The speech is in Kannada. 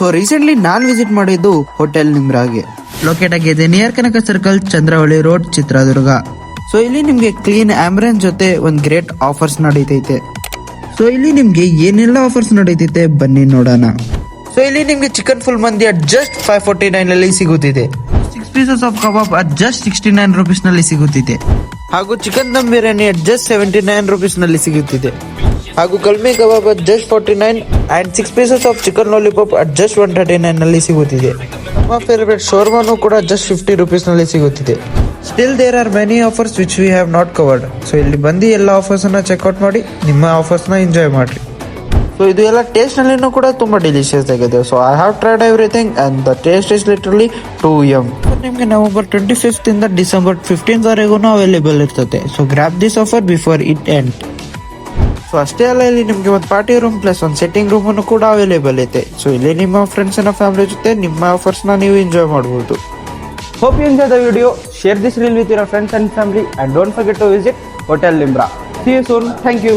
ಸೊ ರೀಸೆಂಟ್ಲಿ ನಾನು ವಿಸಿಟ್ ಮಾಡಿದ್ದು ಹೋಟೆಲ್ ನಿಮ್ರಾಗೆ. ಲೊಕೇಟ್ ಆಗಿದೆ near Kanaka circle, Chandravalli road, Chitradurga. So ಇಲ್ಲಿ ನಿಮ್ಗೆ ಕ್ಲೀನ್ ಆಂಬ್ರೆನ್ಸ್ ಜೊತೆ ಒಂದ್ ಗ್ರೇಟ್ ಆಫರ್ಸ್ ನಡೀತೈತೆ. ಸೊ ಇಲ್ಲಿ ನಿಮ್ಗೆ ಏನೆಲ್ಲ ಆಫರ್ಸ್ ನಡೀತೈತೆ ಬನ್ನಿ ನೋಡೋಣ. ಸೊ ಇಲ್ಲಿ ನಿಮ್ಗೆ chicken full mandi at just 549 ಅಲ್ಲಿ ಸಿಗುತ್ತಿದೆ. 6 pieces of kebab at just 69 rupees ನಲ್ಲಿ ಸಿಗುತ್ತಿದೆ. ಹಾಗೂ chicken dum biryani at just 79 rupees ನಲ್ಲಿ ಸಿಗುತ್ತಿದೆ. ಹಾಗೂ kalmi kebab at just 49 and 6 pieces of chicken lollipop at just 139 ನಲ್ಲಿ ಸಿಗುತ್ತಿದೆ. ನಮ್ಮ ಫೇವರೇಟ್ ಶೋರ್ಮಾನು ಕೂಡ ಜಸ್ಟ್ 50 rupees ನಲ್ಲಿ ಸಿಗುತ್ತಿದೆ. Still there are many offers which we have not covered. So ಇಲ್ಲಿ ಬಂದು ಎಲ್ಲ ಆಫರ್ಸ್ ಅನ್ನ ಚೆಕ್ಔಟ್ ಮಾಡಿ ನಿಮ್ಮ ಆಫರ್ಸ್ ನ ಎಂಜಾಯ್ ಮಾಡ್ರಿ. ಸೊ ಇದು ಎಲ್ಲ ಟೇಸ್ಟ್ ನಲ್ಲಿನೂ ಕೂಡ ತುಂಬಾ ಡೆಲಿಷಿಯಸ್ ಆಗಿದೆ. So I have tried everything and the taste is literally 2M. ನಿಮಗೆ ನವೆಂಬರ್ 25th ಇಂದ ಡಿಸೆಂಬರ್ 15th ವರೆಗೂ ಅವೈಲೇಬಲ್ ಇರ್ತದೆ. So grab this offer before it end. So ಅಷ್ಟೇ ಅಲ್ಲ, ಇಲ್ಲಿ ನಿಮ್ಗೆ ಒಂದು ಪಾರ್ಟಿ ರೂಮ್ ಪ್ಲಸ್ ಒಂದು ಸೆಟ್ಟಿಂಗ್ ರೂಮ್ ಅನ್ನು ಕೂಡ ಅವೈಲೇಬಲ್ ಐತೆ. ಸೊ ಇಲ್ಲಿ ನಿಮ್ಮ ಫ್ರೆಂಡ್ಸ್ ಅಂಡ್ ಫ್ಯಾಮಿಲಿ ಜೊತೆ ನಿಮ್ಮ ಆಫರ್ಸ್ ನ ನೀವು ಎಂಜಾಯ್ ಮಾಡಬಹುದು. Hope you enjoyed the video. Share this reel with your friends and family and don't forget to visit Hotel Limbra. See you soon. Thank you.